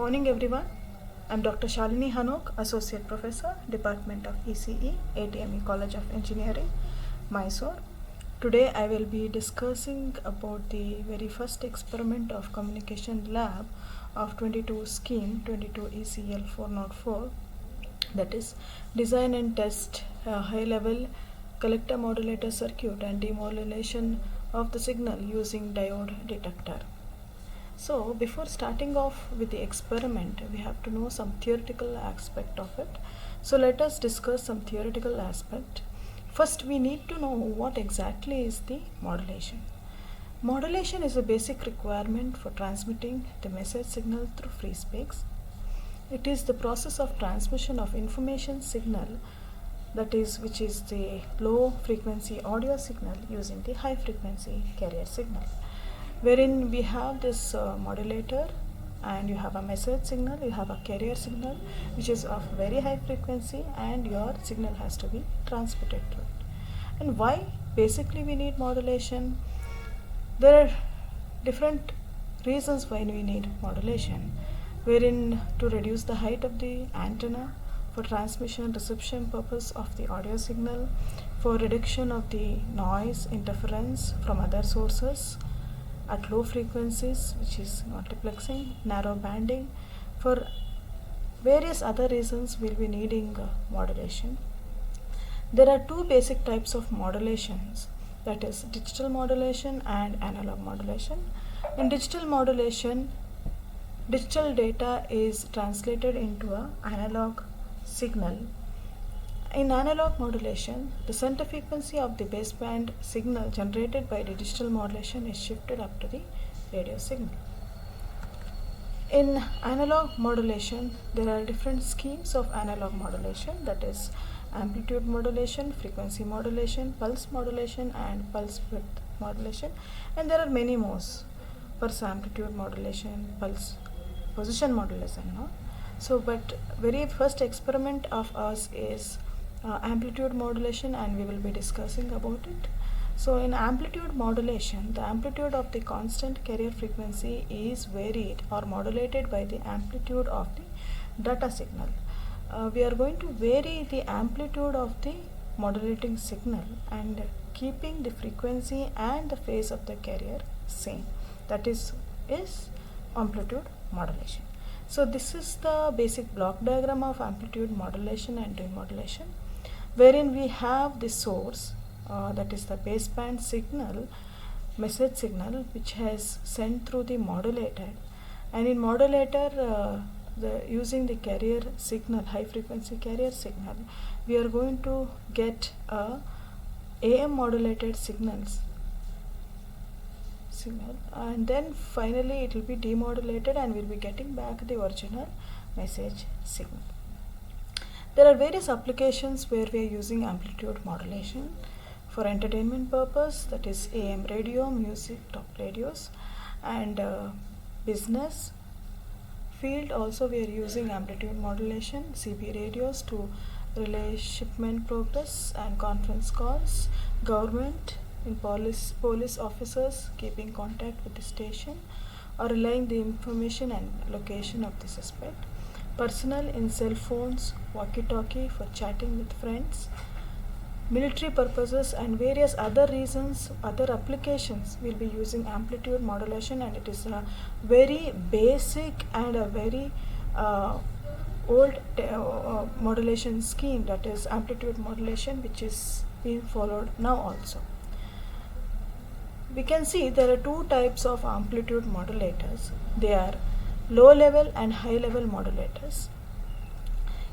morning everyone. I'm Dr. Shalini Hanok, Associate Professor, Department of ECE, ATME College of Engineering, Mysore. Today I will be discussing about the very first experiment of communication lab of 22 scheme 22 ECL 404, that is design and test a high level collector modulator circuit and demodulation of the signal using diode detector. So before starting off with the experiment, we have to know some theoretical aspect of it. So let us discuss some theoretical aspect. First, we need to know what exactly is the modulation. Modulation is a basic requirement for transmitting the message signal through free space. It is the process of transmission of information signal, which is the low frequency audio signal using the high frequency carrier signal, wherein we have this modulator and you have a message signal, you have a carrier signal which is of very high frequency, and your signal has to be transmitted through it. And why basically we need modulation? There are different reasons why we need modulation, wherein to reduce the height of the antenna for transmission reception purpose of the audio signal, for reduction of the noise interference from other sources at low frequencies, which is multiplexing, narrow banding. For various other reasons we'll be needing modulation. There are two basic types of modulations, that is digital modulation and analog modulation. In digital modulation, digital data is translated into an analog signal. In analog modulation, the center frequency of the baseband signal generated by the digital modulation is shifted up to the radio signal. In analog modulation, there are different schemes of analog modulation, that is amplitude modulation, frequency modulation, pulse modulation, and pulse width modulation, and there are many more: pulse amplitude modulation, pulse position modulation. No? So, but very first experiment of ours is amplitude modulation, and we will be discussing about it. So in amplitude modulation, the amplitude of the constant carrier frequency is varied or modulated by the amplitude of the data signal. We are going to vary the amplitude of the modulating signal and keeping the frequency and the phase of the carrier same. That is amplitude modulation. So this is the basic block diagram of amplitude modulation and demodulation, wherein we have the source, that is the baseband signal, message signal, which has sent through the modulator, and in modulator using the carrier signal, high frequency carrier signal, we are going to get AM modulated signal, and then finally it will be demodulated and we'll be getting back the original message signal. There are various applications where we are using amplitude modulation. For entertainment purpose, that is AM radio, music, talk radios, and business field also we are using amplitude modulation, CB radios to relay shipment progress and conference calls, government in police officers keeping contact with the station or relaying the information and location of the suspect, personnel in cell phones, walkie-talkie for chatting with friends, military purposes, and various other reasons, other applications will be using amplitude modulation, and it is a very basic and a very old modulation scheme, that is amplitude modulation, which is being followed now also. We can see there are two types of amplitude modulators. They are low level and high level modulators.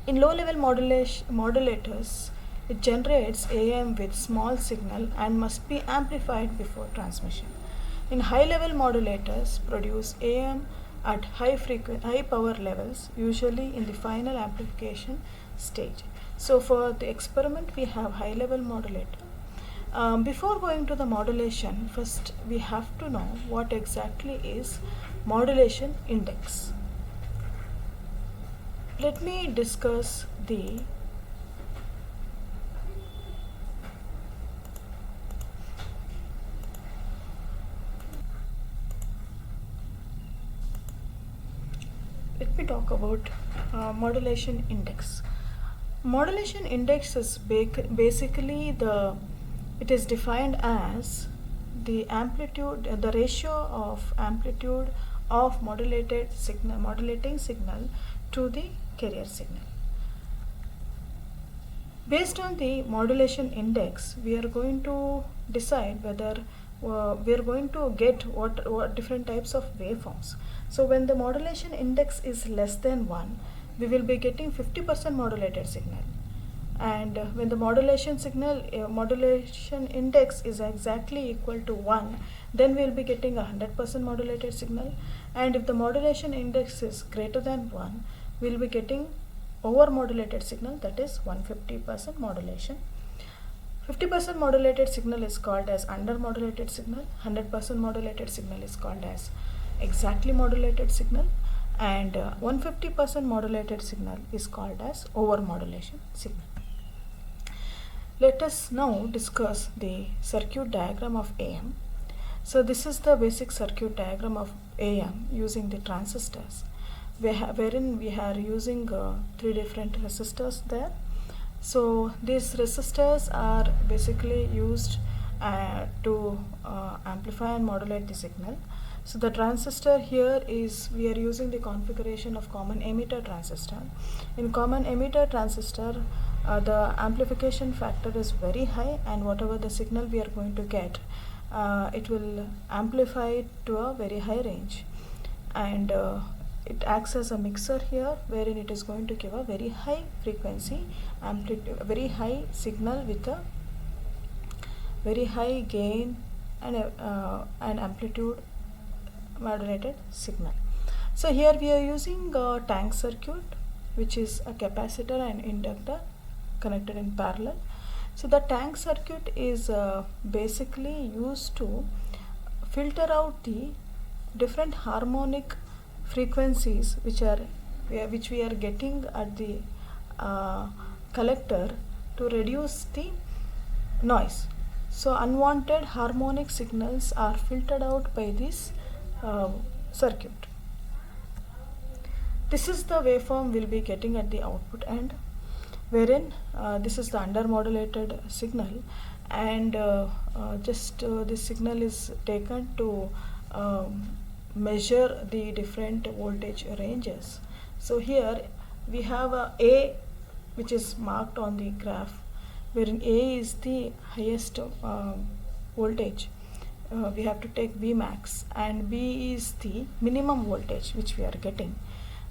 In low level modulators, it generates AM with small signal and must be amplified before transmission. In high level modulators, produce AM at high power levels, usually in the final amplification stage. So for the experiment, we have high level modulator. Before going to the modulation, first we have to know what exactly is modulation index. Let me discuss the let me talk about modulation index. Modulation index is basically it is defined as the amplitude, the ratio of amplitude of modulating signal to the carrier signal. Based on the modulation index, we are going to decide whether we are going to get what different types of waveforms. So when the modulation index is less than 1, we will be getting 50% modulated signal. And when the modulation index is exactly equal to 1, then we will be getting 100% modulated signal. And if the modulation index is greater than 1, we will be getting over modulated signal, that is 150% modulation. 50% modulated signal is called as under modulated signal, 100% modulated signal is called as exactly modulated signal, and 150% modulated signal is called as over modulation signal. Let us now discuss the circuit diagram of AM. So this is the basic circuit diagram of AM using the transistors, wherein we are using 3 different resistors there. So these resistors are basically used to amplify and modulate the signal. So the transistor here is, we are using the configuration of common emitter transistor. In common emitter transistor, the amplification factor is very high, and whatever the signal we are going to get, it will amplify to a very high range, and it acts as a mixer here, wherein it is going to give a very high frequency amplitude, very high signal with a very high gain and an amplitude modulated signal. So here we are using a tank circuit, which is a capacitor and inductor connected in parallel. So the tank circuit is basically used to filter out the different harmonic frequencies which we are getting at the collector to reduce the noise. So unwanted harmonic signals are filtered out by this circuit. This is the waveform we'll be getting at the output end, wherein this is the under modulated signal, and this signal is taken to measure the different voltage ranges. So here we have A, which is marked on the graph, wherein A is the highest voltage. We have to take Vmax, and B is the minimum voltage which we are getting.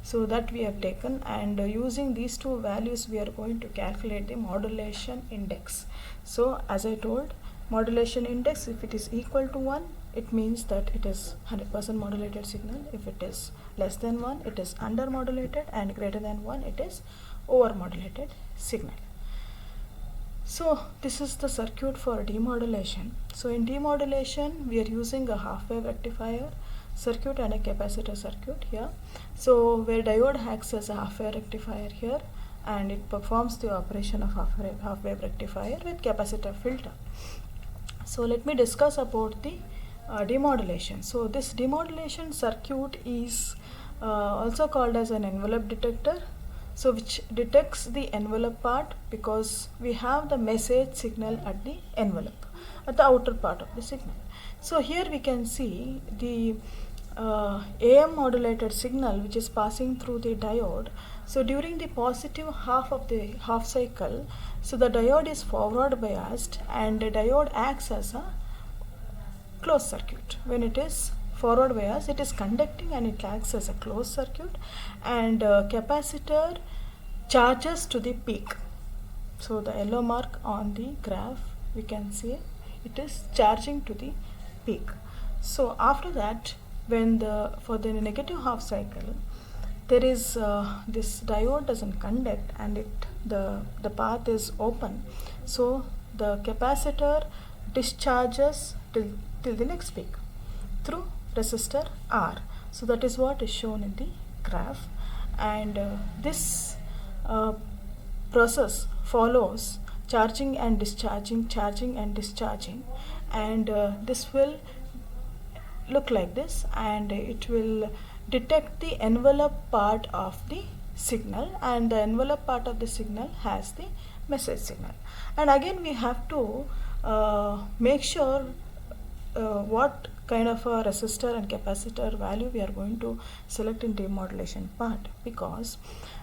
So that we have taken, and using these two values we are going to calculate the modulation index. So as I told, modulation index, if it is equal to 1, it means that it is 100% modulated signal. If it is less than 1, it is under modulated, and greater than 1, it is over modulated signal. So this is the circuit for demodulation. So in demodulation, we are using a half wave rectifier circuit and a capacitor circuit here. So where diode acts as a half wave rectifier here, and it performs the operation of half wave rectifier with capacitor filter. So let me discuss about the demodulation. So this demodulation circuit is also called as an envelope detector, so which detects the envelope part, because we have the message signal at the envelope, at the outer part of the signal. So here we can see the AM modulated signal which is passing through the diode. So during the positive half of the half cycle, so the diode is forward biased, and the diode acts as a closed circuit. When it is forward bias, it is conducting and it acts as a closed circuit, and capacitor charges to the peak. So the yellow mark on the graph, we can see it is charging to the peak. So after that, when for the negative half cycle, there is this diode doesn't conduct, and the path is open, so the capacitor discharges till the next peak through resistor R. So that is what is shown in the graph, and this process follows charging and discharging, charging and discharging, and this will look like this, and it will detect the envelope part of the signal, and the envelope part of the signal has the message signal. And again we have to make sure what kind of a resistor and capacitor value we are going to select in demodulation part, because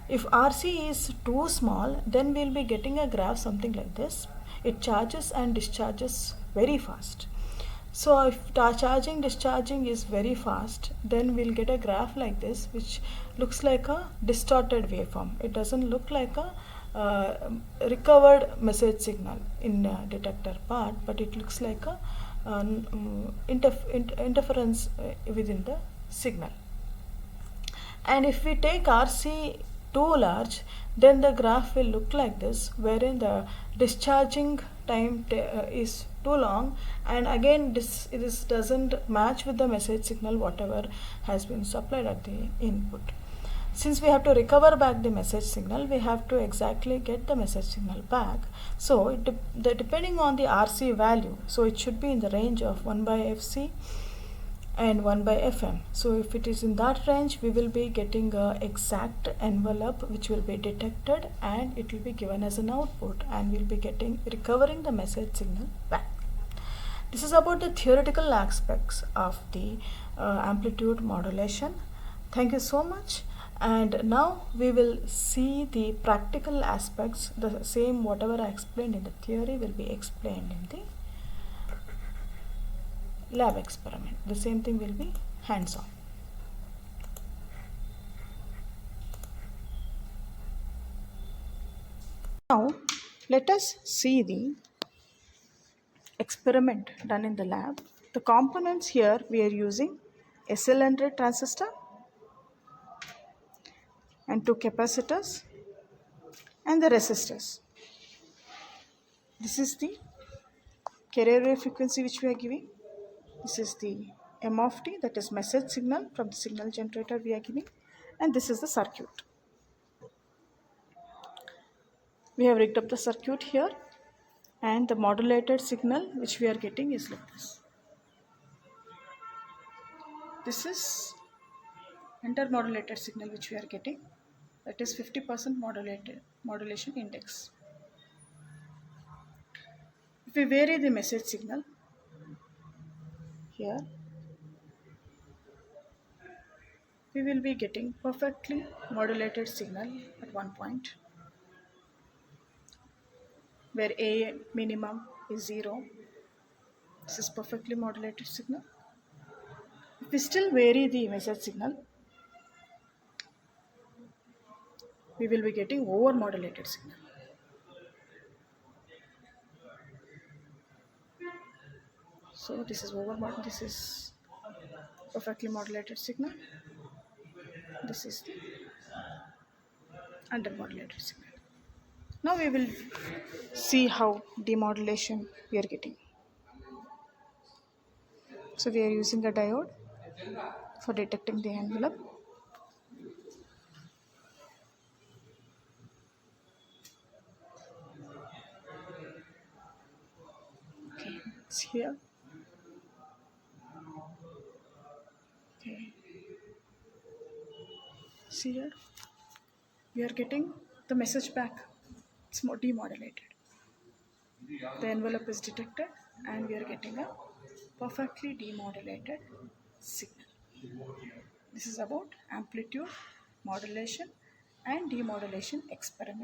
if RC is too small, then we'll be getting a graph something like this. It charges and discharges very fast. So if charging discharging is very fast, then we'll get a graph like this, which looks like a distorted waveform. It doesn't look like a recovered message signal in detector part, but it looks like a interference within the signal. And if we take RC too large, then the graph will look like this, wherein the discharging time is too long, and again this doesn't match with the message signal whatever has been supplied at the input. Since we have to recover back the message signal, we have to exactly get the message signal back. So depending on the RC value, so it should be in the range of 1 by FC and 1 by Fm. So if it is in that range, we will be getting a exact envelope which will be detected, and it will be given as an output, and we'll be recovering the message signal back. This is about the theoretical aspects of the amplitude modulation. Thank you so much. And now we will see the practical aspects. The same whatever I explained in the theory will be explained in the lab experiment. The same thing will be hands-on. Now let us see the experiment done in the lab. The components here we are using a cylinder transistor and two capacitors and the resistors. This is the carrier wave frequency which we are giving. This is the M of t, that is message signal from the signal generator we are giving, and this is the circuit. We have rigged up the circuit here, and the modulated signal which we are getting is like this. This is intermodulated signal which we are getting, that is 50% modulation index. If we vary the message signal here, we will be getting perfectly modulated signal at one point, where A minimum is 0. This is perfectly modulated signal. If we still vary the message signal, we will be getting over modulated signal. So this is this is perfectly modulated signal. This is the under modulated signal. Now we will see how demodulation we are getting. So we are using a diode for detecting the envelope. Okay, it's here. Okay. See here, we are getting the message back. It's more demodulated. The envelope is detected, and we are getting a perfectly demodulated signal. This is about amplitude modulation and demodulation experiment.